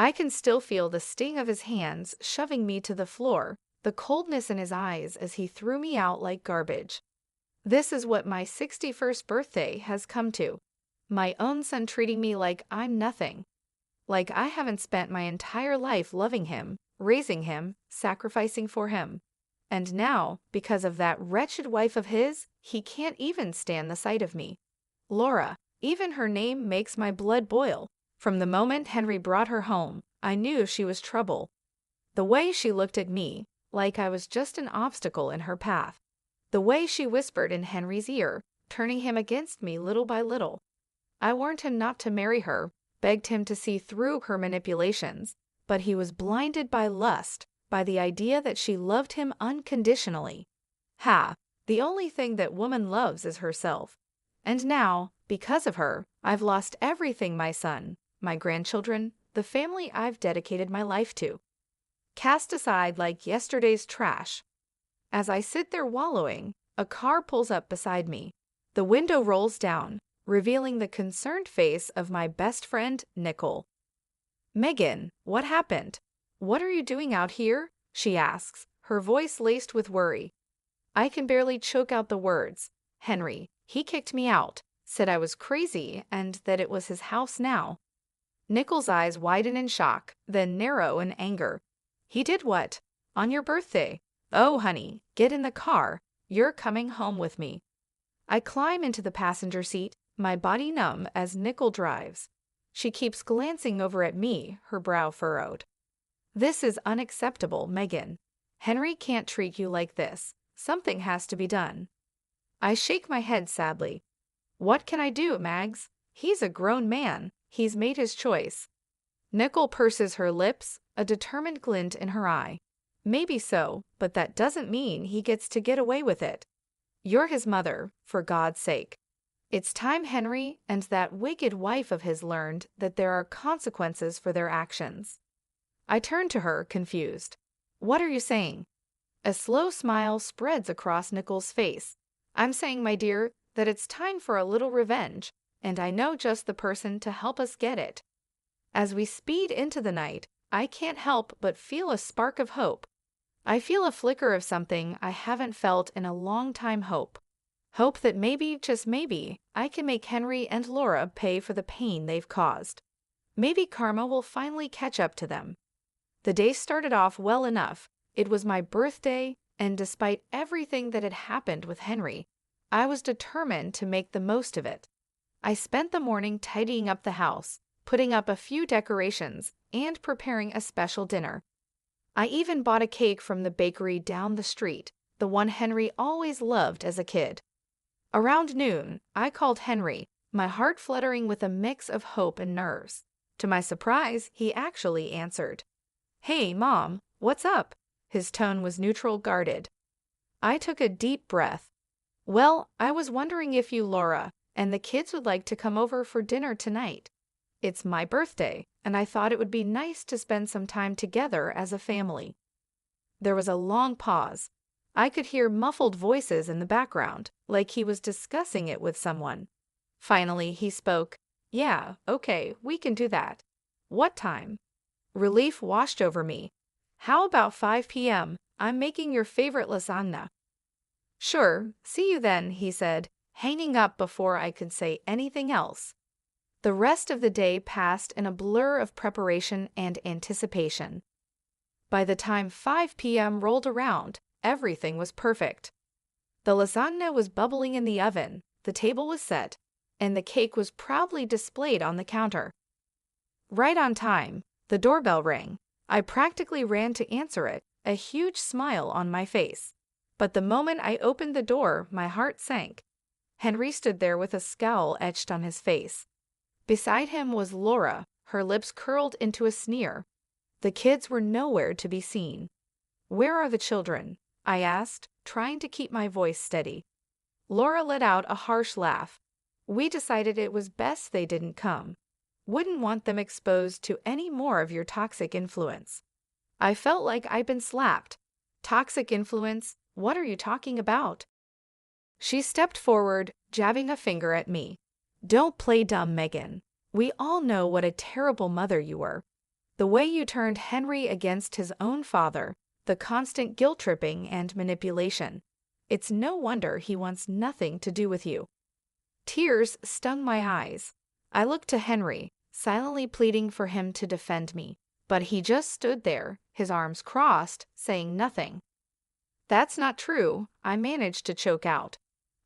I can still feel the sting of his hands shoving me to the floor, the coldness in his eyes as he threw me out like garbage. This is what my 61st birthday has come to. My own son treating me like I'm nothing. Like I haven't spent my entire life loving him, raising him, sacrificing for him. And now, because of that wretched wife of his, he can't even stand the sight of me. Laura, even her name makes my blood boil. From the moment Henry brought her home, I knew she was trouble. The way she looked at me, like I was just an obstacle in her path. The way she whispered in Henry's ear, turning him against me little by little. I warned him not to marry her, begged him to see through her manipulations, but he was blinded by lust, by the idea that she loved him unconditionally. Ha! The only thing that woman loves is herself. And now, because of her, I've lost everything, my son, my grandchildren, the family I've dedicated my life to. Cast aside like yesterday's trash. As I sit there wallowing, a car pulls up beside me. The window rolls down, revealing the concerned face of my best friend, Nicole. "Megan, what happened? What are you doing out here?" she asks, her voice laced with worry. I can barely choke out the words. Henry, he kicked me out, said I was crazy and that it was his house now. Nicole's eyes widen in shock, then narrow in anger. He did what? On your birthday? Oh, honey, get in the car. You're coming home with me. I climb into the passenger seat, my body numb as Nicole drives. She keeps glancing over at me, her brow furrowed. This is unacceptable, Megan. Henry can't treat you like this. Something has to be done. I shake my head sadly. What can I do, Mags? He's a grown man. He's made his choice. Nicole purses her lips, a determined glint in her eye. Maybe so, but that doesn't mean he gets to get away with it. You're his mother, for God's sake. It's time Henry and that wicked wife of his learned that there are consequences for their actions. I turn to her, confused. What are you saying? A slow smile spreads across Nicole's face. I'm saying, my dear, that it's time for a little revenge, and I know just the person to help us get it. As we speed into the night, I can't help but feel a spark of hope. I feel a flicker of something I haven't felt in a long time. Hope. Hope that maybe, just maybe, I can make Henry and Laura pay for the pain they've caused. Maybe karma will finally catch up to them. The day started off well enough. It was my birthday, and despite everything that had happened with Henry, I was determined to make the most of it. I spent the morning tidying up the house, putting up a few decorations, and preparing a special dinner. I even bought a cake from the bakery down the street, the one Henry always loved as a kid. Around noon, I called Henry, my heart fluttering with a mix of hope and nerves. To my surprise, he actually answered. Hey, Mom, what's up? His tone was neutral, guarded. I took a deep breath. Well, I was wondering if you, Laura, and the kids would like to come over for dinner tonight. It's my birthday, and I thought it would be nice to spend some time together as a family. There was a long pause. I could hear muffled voices in the background, like he was discussing it with someone. Finally, he spoke. Yeah, okay, we can do that. What time? Relief washed over me. How about 5 p.m.? I'm making your favorite lasagna. Sure, see you then, he said, hanging up before I could say anything else. The rest of the day passed in a blur of preparation and anticipation. By the time 5 p.m. rolled around, everything was perfect. The lasagna was bubbling in the oven, the table was set, and the cake was proudly displayed on the counter. Right on time, the doorbell rang. I practically ran to answer it, a huge smile on my face. But the moment I opened the door, my heart sank. Henry stood there with a scowl etched on his face. Beside him was Laura, her lips curled into a sneer. The kids were nowhere to be seen. Where are the children? I asked, trying to keep my voice steady. Laura let out a harsh laugh. We decided it was best they didn't come. Wouldn't want them exposed to any more of your toxic influence. I felt like I'd been slapped. Toxic influence? What are you talking about? She stepped forward, jabbing a finger at me. Don't play dumb, Megan. We all know what a terrible mother you were. The way you turned Henry against his own father, the constant guilt-tripping and manipulation. It's no wonder he wants nothing to do with you." Tears stung my eyes. I looked to Henry, silently pleading for him to defend me. But he just stood there, his arms crossed, saying nothing. "That's not true," I managed to choke out.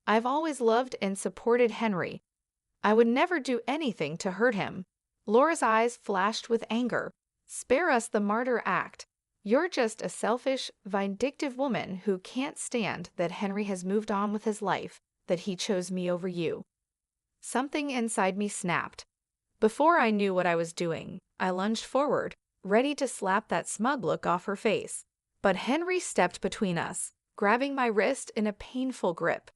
"I've always loved and supported Henry. I would never do anything to hurt him." Laura's eyes flashed with anger. "Spare us the martyr act. You're just a selfish, vindictive woman who can't stand that Henry has moved on with his life, that he chose me over you." Something inside me snapped. Before I knew what I was doing, I lunged forward, ready to slap that smug look off her face. But Henry stepped between us, grabbing my wrist in a painful grip.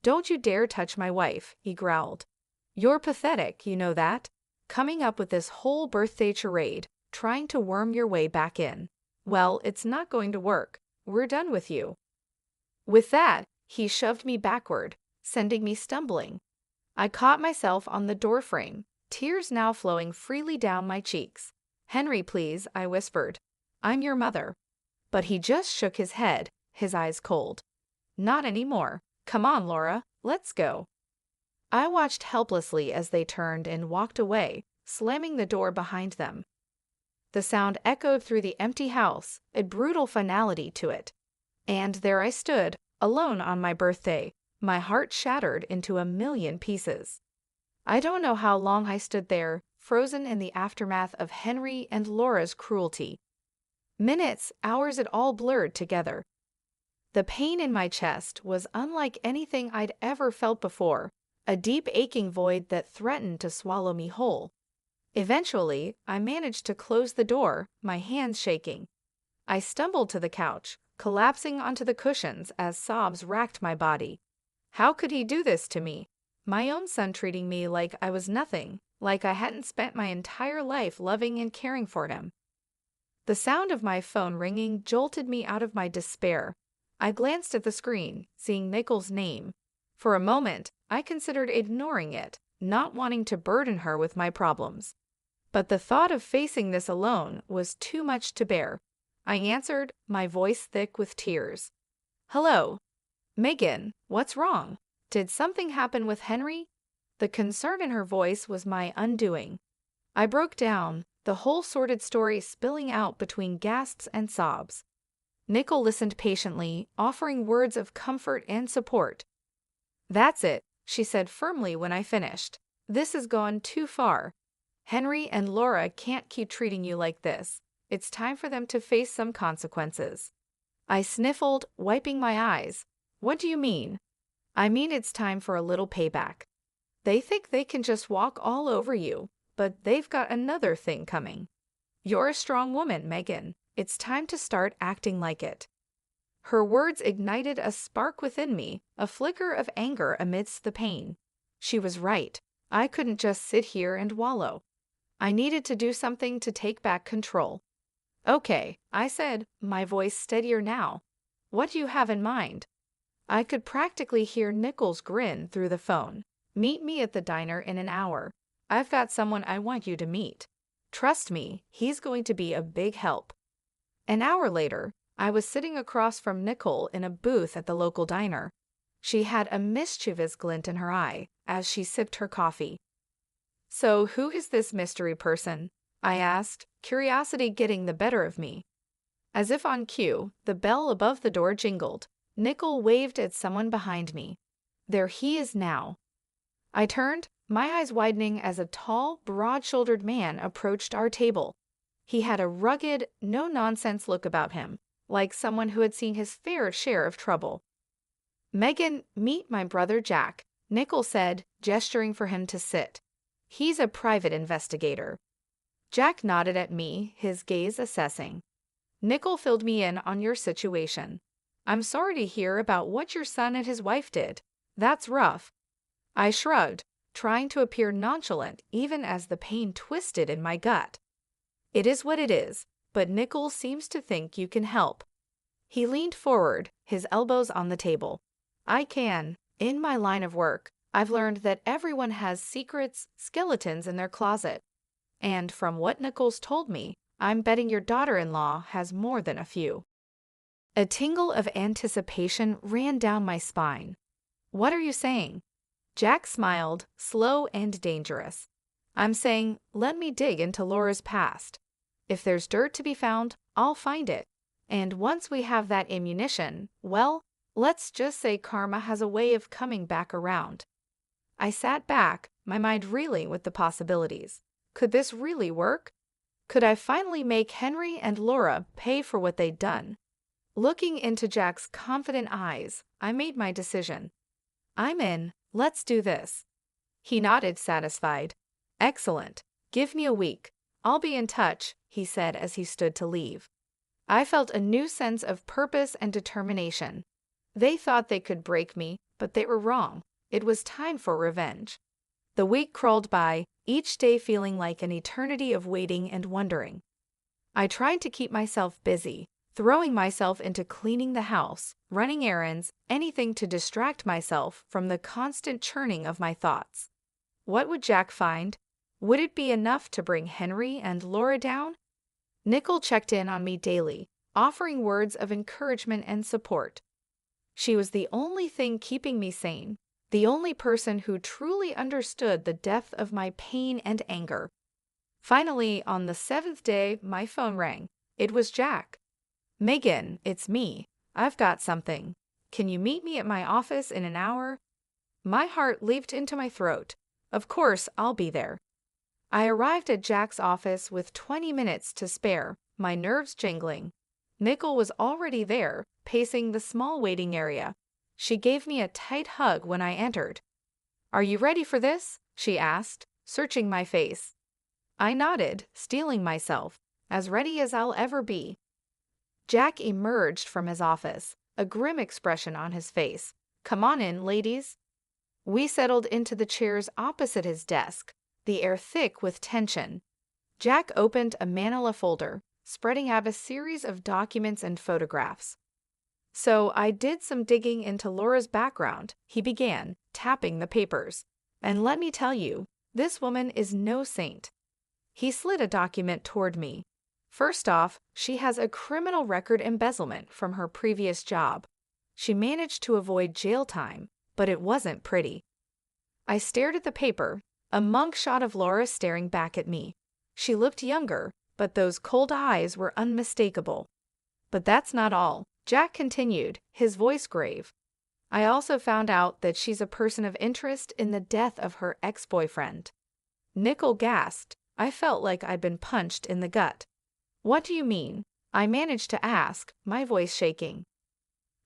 "Don't you dare touch my wife," he growled. "You're pathetic, you know that? Coming up with this whole birthday charade, trying to worm your way back in. Well, it's not going to work. We're done with you." With that, he shoved me backward, sending me stumbling. I caught myself on the doorframe, tears now flowing freely down my cheeks. "Henry, please," I whispered. "I'm your mother." But he just shook his head, his eyes cold. "Not anymore. Come on, Laura, let's go." I watched helplessly as they turned and walked away, slamming the door behind them. The sound echoed through the empty house, a brutal finality to it. And there I stood, alone on my birthday, my heart shattered into a million pieces. I don't know how long I stood there, frozen in the aftermath of Henry and Laura's cruelty. Minutes, hours, it all blurred together. The pain in my chest was unlike anything I'd ever felt before, a deep aching void that threatened to swallow me whole. Eventually, I managed to close the door, my hands shaking. I stumbled to the couch, collapsing onto the cushions as sobs racked my body. How could he do this to me? My own son treating me like I was nothing, like I hadn't spent my entire life loving and caring for him. The sound of my phone ringing jolted me out of my despair. I glanced at the screen, seeing Nicole's name. For a moment, I considered ignoring it, not wanting to burden her with my problems. But the thought of facing this alone was too much to bear. I answered, my voice thick with tears. "Hello. Megan, what's wrong? Did something happen with Henry?" The concern in her voice was my undoing. I broke down, the whole sordid story spilling out between gasps and sobs. Nicole listened patiently, offering words of comfort and support. "That's it," she said firmly when I finished. "This has gone too far. Henry and Laura can't keep treating you like this. It's time for them to face some consequences." I sniffled, wiping my eyes. "What do you mean?" "I mean it's time for a little payback. They think they can just walk all over you, but they've got another thing coming. You're a strong woman, Megan. It's time to start acting like it." Her words ignited a spark within me, a flicker of anger amidst the pain. She was right. I couldn't just sit here and wallow. I needed to do something to take back control. "Okay," I said, my voice steadier now. "What do you have in mind?" I could practically hear Nicole's grin through the phone. "Meet me at the diner in an hour. I've got someone I want you to meet. Trust me, he's going to be a big help." An hour later, I was sitting across from Nicole in a booth at the local diner. She had a mischievous glint in her eye as she sipped her coffee. "So who is this mystery person?" I asked, curiosity getting the better of me. As if on cue, the bell above the door jingled. Nicole waved at someone behind me. There he is now. I turned, my eyes widening as a tall, broad-shouldered man approached our table. He had a rugged, no-nonsense look about him, like someone who had seen his fair share of trouble. "Megan, meet my brother Jack," Nicole said, gesturing for him to sit. "He's a private investigator." Jack nodded at me, his gaze assessing. "Nicole filled me in on your situation. I'm sorry to hear about what your son and his wife did. That's rough." I shrugged, trying to appear nonchalant even as the pain twisted in my gut. "It is what it is, but Nicole seems to think you can help." He leaned forward, his elbows on the table. "I can. In my line of work, I've learned that everyone has secrets, skeletons in their closet. And from what Nicole's told me, I'm betting your daughter-in-law has more than a few. A tingle of anticipation ran down my spine. What are you saying? Jack smiled, slow and dangerous. I'm saying, let me dig into Laura's past. If there's dirt to be found, I'll find it. And once we have that ammunition, well, let's just say karma has a way of coming back around. I sat back, my mind reeling with the possibilities. Could this really work? Could I finally make Henry and Laura pay for what they'd done? Looking into Jack's confident eyes, I made my decision. I'm in, let's do this. He nodded, satisfied. Excellent. Give me a week. I'll be in touch, he said as he stood to leave. I felt a new sense of purpose and determination. They thought they could break me, but they were wrong. It was time for revenge. The week crawled by, each day feeling like an eternity of waiting and wondering. I tried to keep myself busy, throwing myself into cleaning the house, running errands, anything to distract myself from the constant churning of my thoughts. What would Jack find? Would it be enough to bring Henry and Laura down? Nicole checked in on me daily, offering words of encouragement and support. She was the only thing keeping me sane, the only person who truly understood the depth of my pain and anger. Finally, on the 7th day, my phone rang. It was Jack. Megan, it's me. I've got something. Can you meet me at my office in an hour? My heart leaped into my throat. Of course, I'll be there. I arrived at Jack's office with 20 minutes to spare, my nerves jingling. Nicole was already there, pacing the small waiting area. She gave me a tight hug when I entered. Are you ready for this? She asked, searching my face. I nodded, steeling myself, as ready as I'll ever be. Jack emerged from his office, a grim expression on his face. Come on in, ladies. We settled into the chairs opposite his desk, the air thick with tension. Jack opened a manila folder, spreading out a series of documents and photographs. So I did some digging into Laura's background, he began, tapping the papers. And let me tell you, this woman is no saint. He slid a document toward me. First off, she has a criminal record embezzlement from her previous job. She managed to avoid jail time, but it wasn't pretty. I stared at the paper, a monk shot of Laura staring back at me. She looked younger, but those cold eyes were unmistakable. But that's not all, Jack continued, his voice grave. I also found out that she's a person of interest in the death of her ex-boyfriend. Nicole gasped. I felt like I'd been punched in the gut. What do you mean? I managed to ask, my voice shaking.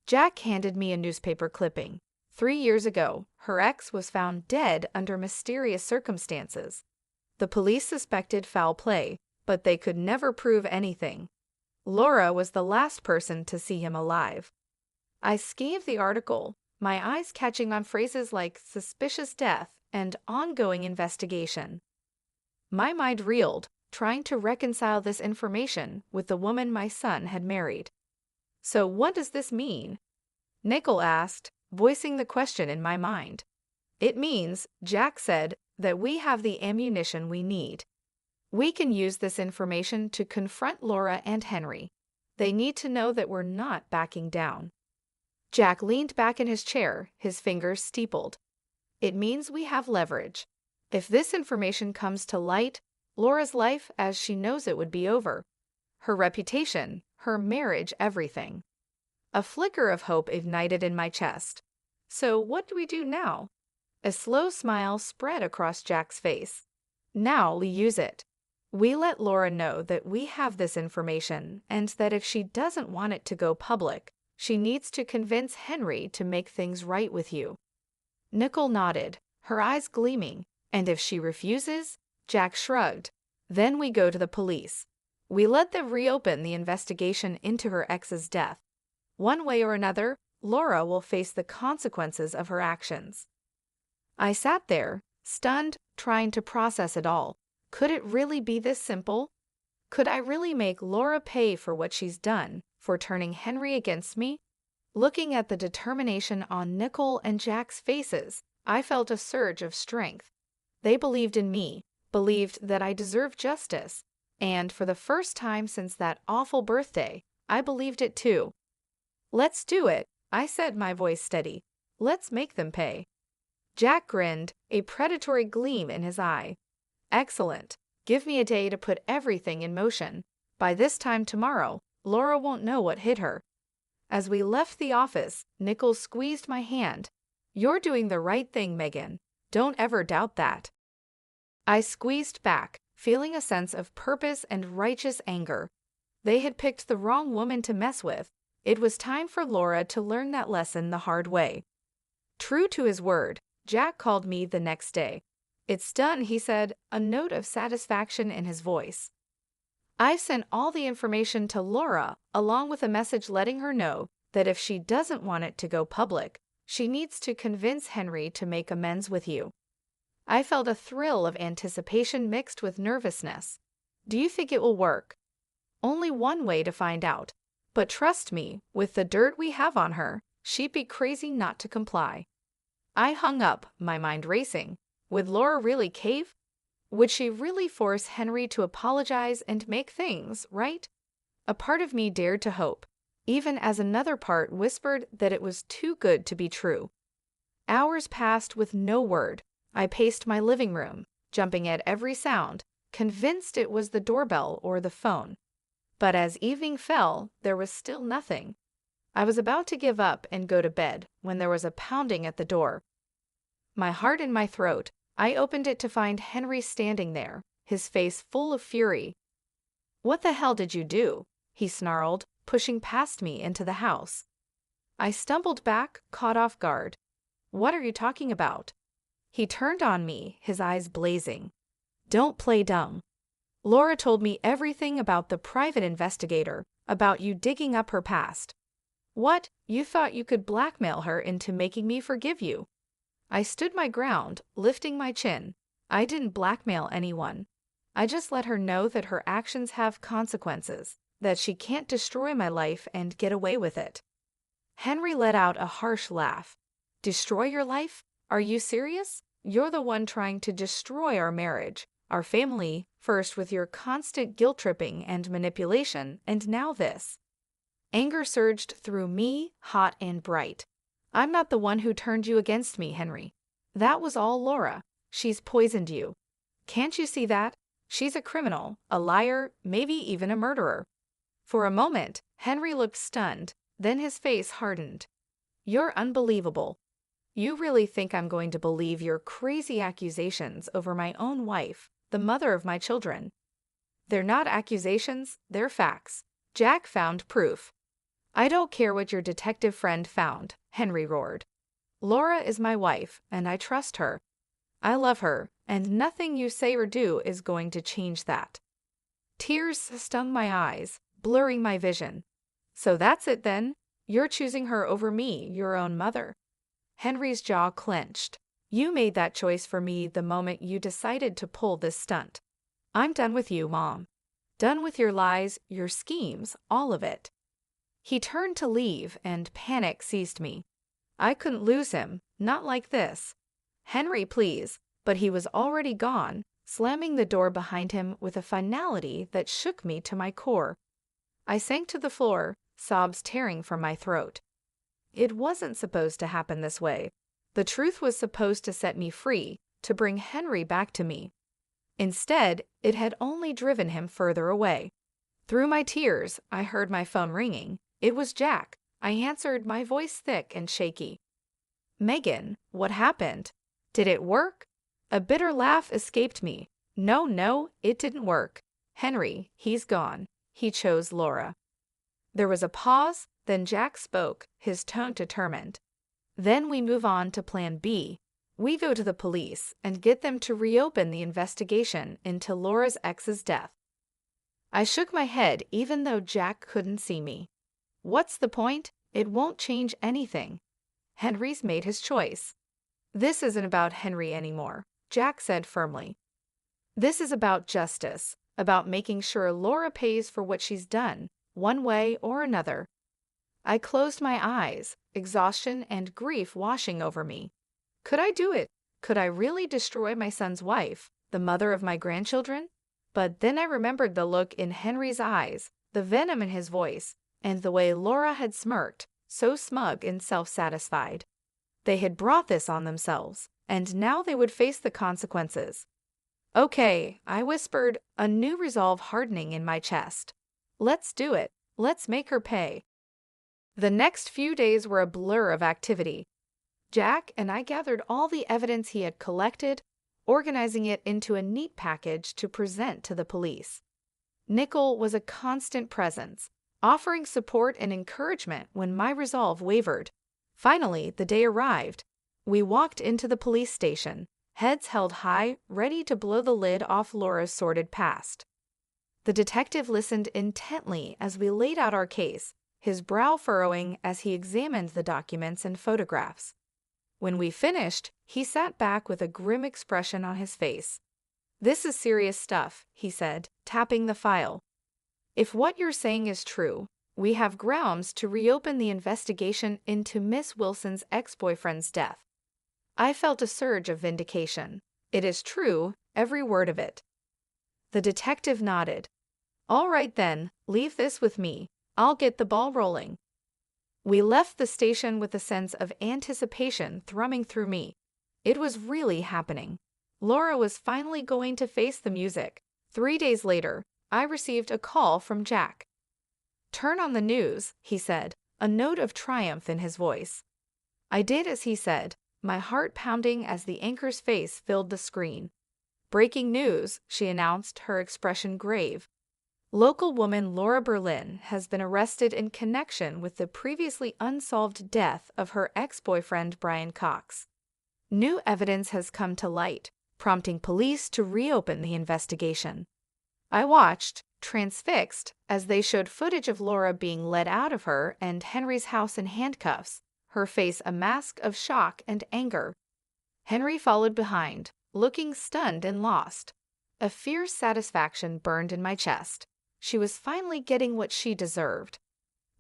Jack handed me a newspaper clipping. 3 years ago, her ex was found dead under mysterious circumstances. The police suspected foul play, but they could never prove anything. Laura was the last person to see him alive. I scanned the article, my eyes catching on phrases like suspicious death and ongoing investigation. My mind reeled, trying to reconcile this information with the woman my son had married. So what does this mean? Nicole asked, voicing the question in my mind. It means, Jack said, that we have the ammunition we need. We can use this information to confront Laura and Henry. They need to know that we're not backing down. Jack leaned back in his chair, his fingers steepled. It means we have leverage. If this information comes to light, Laura's life as she knows it would be over. Her reputation, her marriage, everything. A flicker of hope ignited in my chest. So what do we do now? A slow smile spread across Jack's face. Now we use it. We let Laura know that we have this information and that if she doesn't want it to go public, she needs to convince Henry to make things right with you. Nicole nodded, her eyes gleaming, and if she refuses, Jack shrugged. Then we go to the police. We let them reopen the investigation into her ex's death. One way or another, Laura will face the consequences of her actions. I sat there, stunned, trying to process it all. Could it really be this simple? Could I really make Laura pay for what she's done, for turning Henry against me? Looking at the determination on Nicole and Jack's faces, I felt a surge of strength. They believed in me, believed that I deserved justice. And for the first time since that awful birthday, I believed it too. "Let's do it," I said, my voice steady. "Let's make them pay." Jack grinned, a predatory gleam in his eye. "Excellent. Give me a day to put everything in motion. By this time tomorrow, Laura won't know what hit her." As we left the office, Nichols squeezed my hand. "You're doing the right thing, Megan. Don't ever doubt that." I squeezed back, feeling a sense of purpose and righteous anger. They had picked the wrong woman to mess with. It was time for Laura to learn that lesson the hard way. True to his word, Jack called me the next day. "It's done," he said, a note of satisfaction in his voice. "I've sent all the information to Laura, along with a message letting her know that if she doesn't want it to go public, she needs to convince Henry to make amends with you." I felt a thrill of anticipation mixed with nervousness. "Do you think it will work?" "Only one way to find out. But trust me, with the dirt we have on her, she'd be crazy not to comply." I hung up, my mind racing. Would Laura really cave? Would she really force Henry to apologize and make things right? A part of me dared to hope, even as another part whispered that it was too good to be true. Hours passed with no word. I paced my living room, jumping at every sound, convinced it was the doorbell or the phone. But as evening fell, there was still nothing. I was about to give up and go to bed when there was a pounding at the door. My heart in my throat, I opened it to find Henry standing there, his face full of fury. "What the hell did you do?" he snarled, pushing past me into the house. I stumbled back, caught off guard. "What are you talking about?" He turned on me, his eyes blazing. "Don't play dumb. Laura told me everything about the private investigator, about you digging up her past." "What? You thought you could blackmail her into making me forgive you?" I stood my ground, lifting my chin. "I didn't blackmail anyone. I just let her know that her actions have consequences, that she can't destroy my life and get away with it." Henry let out a harsh laugh. "Destroy your life? Are you serious? You're the one trying to destroy our marriage, our family, first with your constant guilt-tripping and manipulation, and now this." Anger surged through me, hot and bright. "I'm not the one who turned you against me, Henry. That was all Laura. She's poisoned you. Can't you see that? She's a criminal, a liar, maybe even a murderer." For a moment, Henry looked stunned, then his face hardened. "You're unbelievable. You really think I'm going to believe your crazy accusations over my own wife, the mother of my children?" "They're not accusations, they're facts. Jack found proof." "I don't care what your detective friend found," Henry roared. "Laura is my wife, and I trust her. I love her, and nothing you say or do is going to change that." Tears stung my eyes, blurring my vision. "So that's it then? You're choosing her over me, your own mother." Henry's jaw clenched. "You made that choice for me the moment you decided to pull this stunt. I'm done with you, Mom. Done with your lies, your schemes, all of it." He turned to leave, and panic seized me. I couldn't lose him, not like this. "Henry, please," but he was already gone, slamming the door behind him with a finality that shook me to my core. I sank to the floor, sobs tearing from my throat. It wasn't supposed to happen this way. The truth was supposed to set me free, to bring Henry back to me. Instead, it had only driven him further away. Through my tears, I heard my phone ringing. It was Jack. I answered, my voice thick and shaky. "Megan, what happened? Did it work?" A bitter laugh escaped me. No, it didn't work. Henry, he's gone. He chose Laura." There was a pause, then Jack spoke, his tone determined. "Then we move on to Plan B. We go to the police and get them to reopen the investigation into Laura's ex's death." I shook my head even though Jack couldn't see me. "What's the point? It won't change anything. Henry's made his choice." "This isn't about Henry anymore," Jack said firmly. "This is about justice, about making sure Laura pays for what she's done, one way or another." I closed my eyes, exhaustion and grief washing over me. Could I do it? Could I really destroy my son's wife, the mother of my grandchildren? But then I remembered the look in Henry's eyes, the venom in his voice, and the way Laura had smirked, so smug and self-satisfied. They had brought this on themselves, and now they would face the consequences. "Okay," I whispered, a new resolve hardening in my chest. "Let's do it. Let's make her pay." The next few days were a blur of activity. Jack and I gathered all the evidence he had collected, organizing it into a neat package to present to the police. Nickel was a constant presence, offering support and encouragement when my resolve wavered. Finally, the day arrived. We walked into the police station, heads held high, ready to blow the lid off Laura's sordid past. The detective listened intently as we laid out our case, his brow furrowing as he examined the documents and photographs. When we finished, he sat back with a grim expression on his face. "This is serious stuff," he said, tapping the file. "If what you're saying is true, we have grounds to reopen the investigation into Miss Wilson's ex-boyfriend's death." I felt a surge of vindication. It is true, every word of it. The detective nodded. "All right then, leave this with me. I'll get the ball rolling." We left the station with a sense of anticipation thrumming through me. It was really happening. Laura was finally going to face the music. 3 days later, I received a call from Jack. "Turn on the news," he said, a note of triumph in his voice. I did as he said, my heart pounding as the anchor's face filled the screen. "Breaking news," she announced, her expression grave. "Local woman Laura Berlin has been arrested in connection with the previously unsolved death of her ex-boyfriend Brian Cox. New evidence has come to light, prompting police to reopen the investigation." I watched, transfixed, as they showed footage of Laura being led out of her and Henry's house in handcuffs, her face a mask of shock and anger. Henry followed behind, looking stunned and lost. A fierce satisfaction burned in my chest. She was finally getting what she deserved.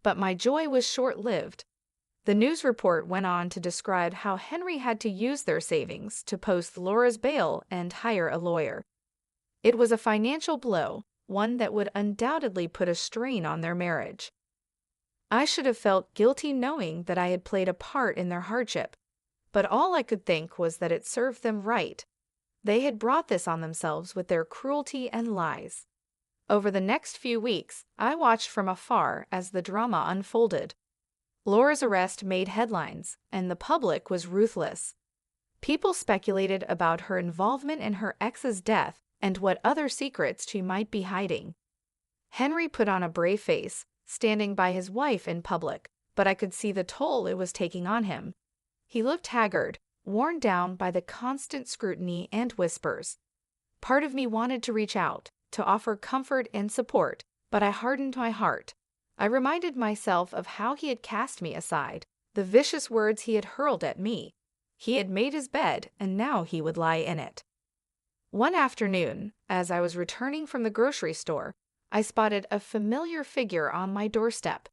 But my joy was short-lived. The news report went on to describe how Henry had to use their savings to post Laura's bail and hire a lawyer. It was a financial blow, one that would undoubtedly put a strain on their marriage. I should have felt guilty knowing that I had played a part in their hardship, but all I could think was that it served them right. They had brought this on themselves with their cruelty and lies. Over the next few weeks, I watched from afar as the drama unfolded. Laura's arrest made headlines, and the public was ruthless. People speculated about her involvement in her ex's death and what other secrets she might be hiding. Henry put on a brave face, standing by his wife in public, but I could see the toll it was taking on him. He looked haggard, worn down by the constant scrutiny and whispers. Part of me wanted to reach out, to offer comfort and support, but I hardened my heart. I reminded myself of how he had cast me aside, the vicious words he had hurled at me. He had made his bed, and now he would lie in it. One afternoon, as I was returning from the grocery store, I spotted a familiar figure on my doorstep.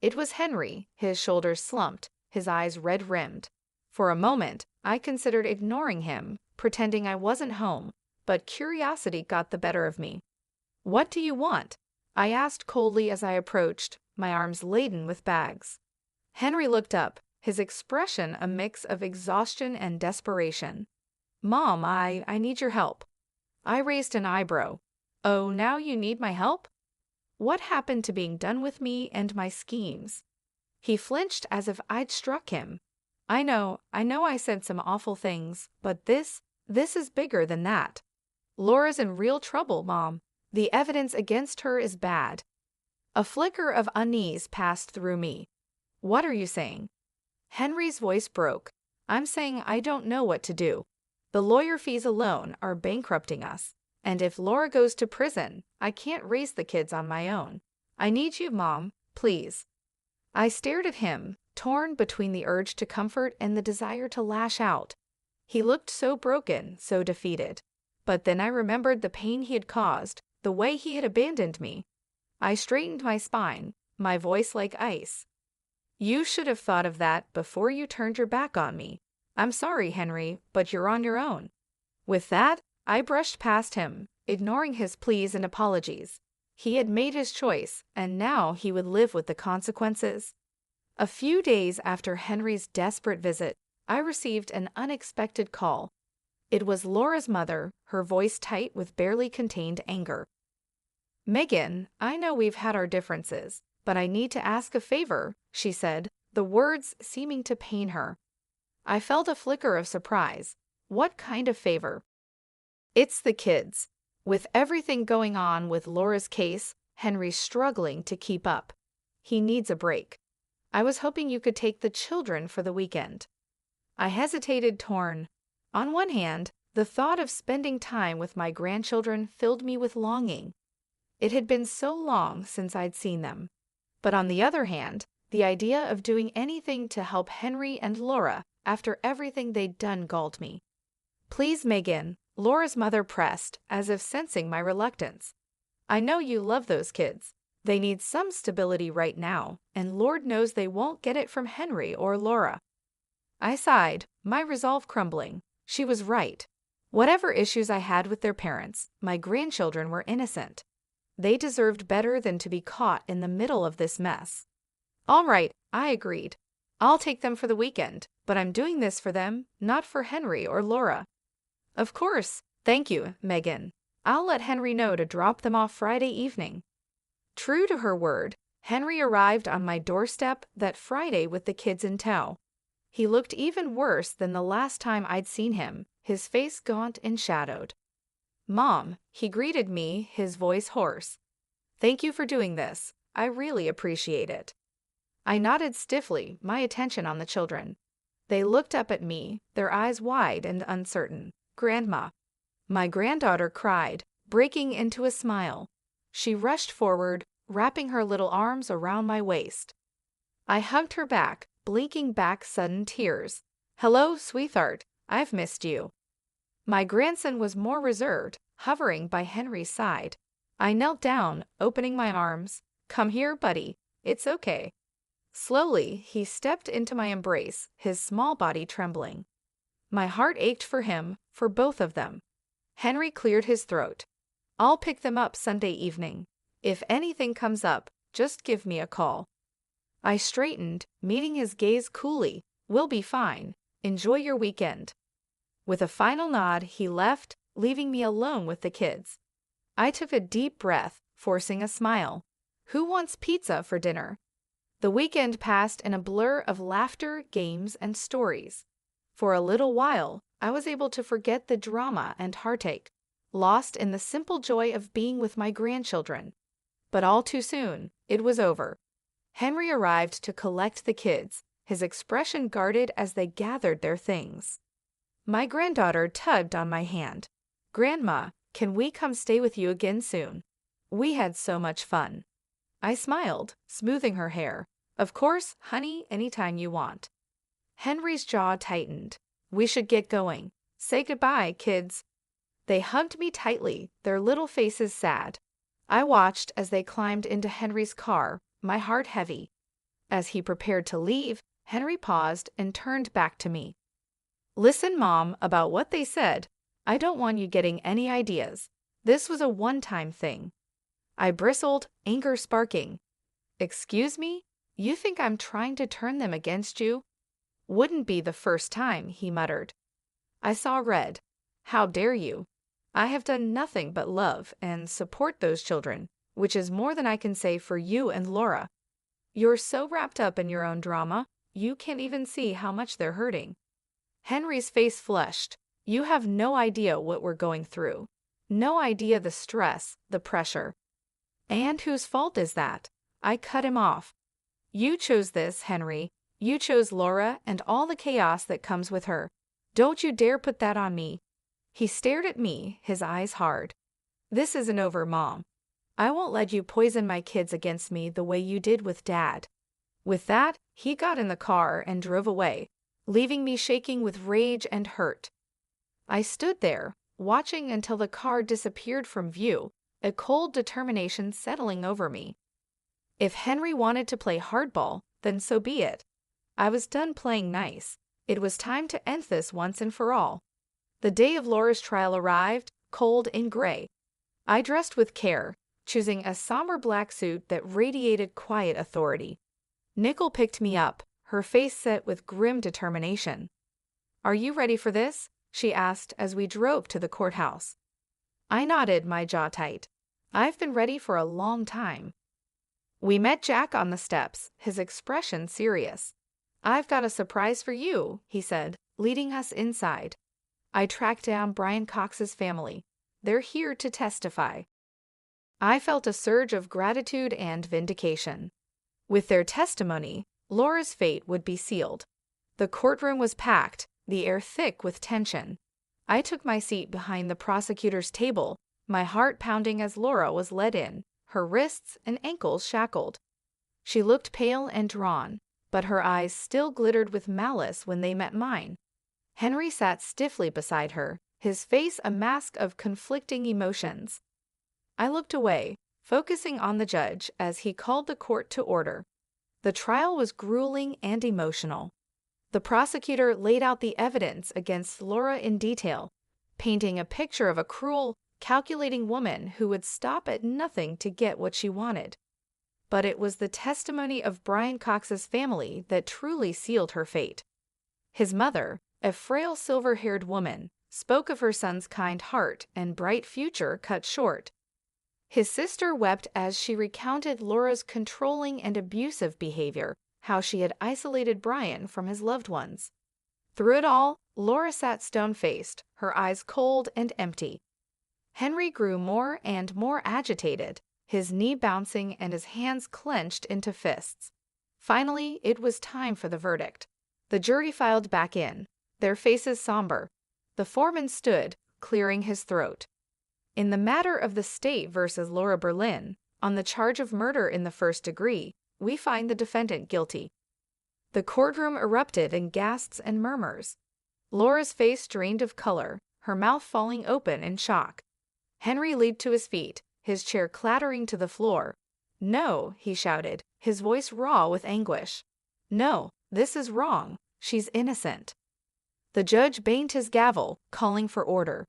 It was Henry, his shoulders slumped, his eyes red-rimmed. For a moment, I considered ignoring him, pretending I wasn't home, but curiosity got the better of me. "What do you want?" I asked coldly as I approached, my arms laden with bags. Henry looked up, his expression a mix of exhaustion and desperation. "Mom, I need your help." I raised an eyebrow. "Oh, now you need my help? What happened to being done with me and my schemes?" He flinched as if I'd struck him. I know I said some awful things, but this is bigger than that. Laura's in real trouble, Mom. The evidence against her is bad." A flicker of unease passed through me. "What are you saying?" Henry's voice broke. "I'm saying I don't know what to do. The lawyer fees alone are bankrupting us. And if Laura goes to prison, I can't raise the kids on my own. I need you, Mom, please." I stared at him, torn between the urge to comfort and the desire to lash out. He looked so broken, so defeated. But then I remembered the pain he had caused, the way he had abandoned me. I straightened my spine, my voice like ice. "You should have thought of that before you turned your back on me. I'm sorry, Henry, but you're on your own." With that, I brushed past him, ignoring his pleas and apologies. He had made his choice, and now he would live with the consequences. A few days after Henry's desperate visit, I received an unexpected call. It was Laura's mother, her voice tight with barely contained anger. "Megan, I know we've had our differences, but I need to ask a favor," she said, the words seeming to pain her. I felt a flicker of surprise. What kind of favor? "It's the kids. With everything going on with Laura's case, Henry's struggling to keep up. He needs a break. I was hoping you could take the children for the weekend." I hesitated, torn. On one hand, the thought of spending time with my grandchildren filled me with longing. It had been so long since I'd seen them. But on the other hand, the idea of doing anything to help Henry and Laura after everything they'd done galled me. "Please, Megan," Laura's mother pressed, as if sensing my reluctance. "I know you love those kids. They need some stability right now, and Lord knows they won't get it from Henry or Laura." I sighed, my resolve crumbling. She was right. Whatever issues I had with their parents, my grandchildren were innocent. They deserved better than to be caught in the middle of this mess. "All right," I agreed. "I'll take them for the weekend, but I'm doing this for them, not for Henry or Laura." "Of course. Thank you, Megan. I'll let Henry know to drop them off Friday evening." True to her word, Henry arrived on my doorstep that Friday with the kids in tow. He looked even worse than the last time I'd seen him, his face gaunt and shadowed. "Mom," he greeted me, his voice hoarse. "Thank you for doing this. I really appreciate it." I nodded stiffly, my attention on the children. They looked up at me, their eyes wide and uncertain. "Grandma." My granddaughter cried, breaking into a smile. She rushed forward, wrapping her little arms around my waist. I hugged her back, blinking back sudden tears. "Hello, sweetheart. I've missed you." My grandson was more reserved, hovering by Henry's side. I knelt down, opening my arms. "Come here, buddy. It's okay." Slowly, he stepped into my embrace, his small body trembling. My heart ached for him, for both of them. Henry cleared his throat. "I'll pick them up Sunday evening. If anything comes up, just give me a call." I straightened, meeting his gaze coolly. "We'll be fine. Enjoy your weekend." With a final nod, he left, leaving me alone with the kids. I took a deep breath, forcing a smile. Who wants pizza for dinner? The weekend passed in a blur of laughter, games, and stories. For a little while, I was able to forget the drama and heartache, lost in the simple joy of being with my grandchildren. But all too soon, it was over. Henry arrived to collect the kids, his expression guarded as they gathered their things. My granddaughter tugged on my hand. "Grandma, can we come stay with you again soon? We had so much fun." I smiled, smoothing her hair. "Of course, honey, anytime you want." Henry's jaw tightened. "We should get going. Say goodbye, kids." They hugged me tightly, their little faces sad. I watched as they climbed into Henry's car, my heart heavy. As he prepared to leave, Henry paused and turned back to me. "Listen, Mom, about what they said. I don't want you getting any ideas. This was a one-time thing." I bristled, anger sparking. "Excuse me? You think I'm trying to turn them against you?" "Wouldn't be the first time," he muttered. I saw red. "How dare you? I have done nothing but love and support those children, which is more than I can say for you and Laura. You're so wrapped up in your own drama, you can't even see how much they're hurting." Henry's face flushed. "You have no idea what we're going through. No idea the stress, the pressure." "And whose fault is that?" I cut him off. "You chose this, Henry. You chose Laura and all the chaos that comes with her. Don't you dare put that on me." He stared at me, his eyes hard. "This isn't over, Mom. I won't let you poison my kids against me the way you did with Dad." With that, he got in the car and drove away, leaving me shaking with rage and hurt. I stood there, watching until the car disappeared from view, a cold determination settling over me. If Henry wanted to play hardball, then so be it. I was done playing nice. It was time to end this once and for all. The day of Laura's trial arrived, cold and gray. I dressed with care, choosing a somber black suit that radiated quiet authority. Nicole picked me up, her face set with grim determination. "Are you ready for this?" she asked as we drove to the courthouse. I nodded, my jaw tight. I've been ready for a long time. We met Jack on the steps, his expression serious. "I've got a surprise for you," he said, leading us inside. I tracked down Brian Cox's family. They're here to testify. I felt a surge of gratitude and vindication. With their testimony, Laura's fate would be sealed. The courtroom was packed, the air thick with tension. I took my seat behind the prosecutor's table, my heart pounding as Laura was led in, her wrists and ankles shackled. She looked pale and drawn, but her eyes still glittered with malice when they met mine. Henry sat stiffly beside her, his face a mask of conflicting emotions. I looked away, focusing on the judge as he called the court to order. The trial was grueling and emotional. The prosecutor laid out the evidence against Laura in detail, painting a picture of a cruel, calculating woman who would stop at nothing to get what she wanted. But it was the testimony of Brian Cox's family that truly sealed her fate. His mother, a frail silver-haired woman, spoke of her son's kind heart and bright future cut short. His sister wept as she recounted Laura's controlling and abusive behavior, how she had isolated Brian from his loved ones. Through it all, Laura sat stone-faced, her eyes cold and empty. Henry grew more and more agitated, his knee bouncing and his hands clenched into fists. Finally, it was time for the verdict. The jury filed back in, their faces somber. The foreman stood, clearing his throat. In the matter of the state versus Laura Berlin, on the charge of murder in the first degree, we find the defendant guilty. The courtroom erupted in gasps and murmurs. Laura's face drained of color, her mouth falling open in shock. Henry leaped to his feet, his chair clattering to the floor. "No," he shouted, his voice raw with anguish. "No, this is wrong. She's innocent." The judge banged his gavel, calling for order.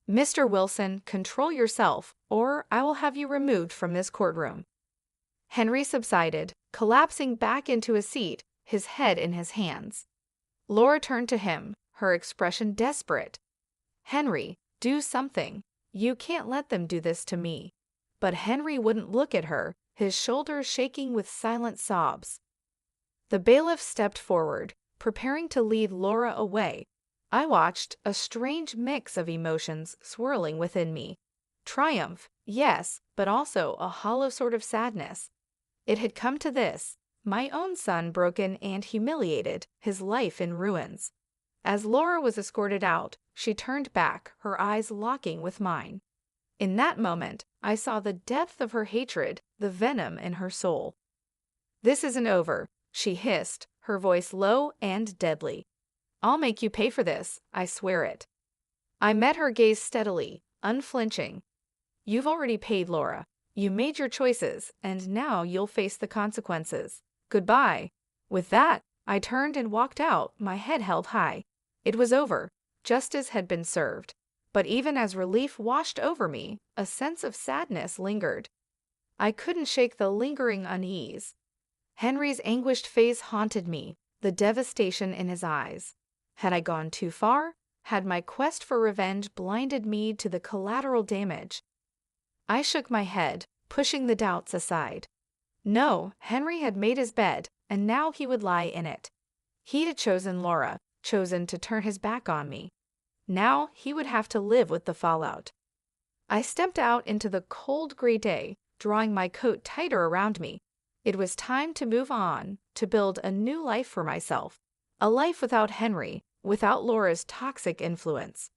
"Mr. Wilson, control yourself, or I will have you removed from this courtroom." Henry subsided, collapsing back into his seat, his head in his hands. Laura turned to him, her expression desperate. "Henry, do something. You can't let them do this to me." But Henry wouldn't look at her, his shoulders shaking with silent sobs. The bailiff stepped forward, preparing to lead Laura away. I watched, a strange mix of emotions swirling within me. Triumph, yes, but also a hollow sort of sadness. It had come to this, my own son broken and humiliated, his life in ruins. As Laura was escorted out, she turned back, her eyes locking with mine. In that moment, I saw the depth of her hatred, the venom in her soul. "This isn't over," she hissed, her voice low and deadly. "I'll make you pay for this, I swear it." I met her gaze steadily, unflinching. "You've already paid, Laura. You made your choices, and now you'll face the consequences. Goodbye." With that, I turned and walked out, my head held high. It was over. Justice had been served. But even as relief washed over me, a sense of sadness lingered. I couldn't shake the lingering unease. Henry's anguished face haunted me, the devastation in his eyes. Had I gone too far? Had my quest for revenge blinded me to the collateral damage? I shook my head, pushing the doubts aside. No, Henry had made his bed, and now he would lie in it. He had chosen Laura, chosen to turn his back on me. Now he would have to live with the fallout. I stepped out into the cold gray day, drawing my coat tighter around me. It was time to move on, to build a new life for myself. A life without Henry, without Laura's toxic influence.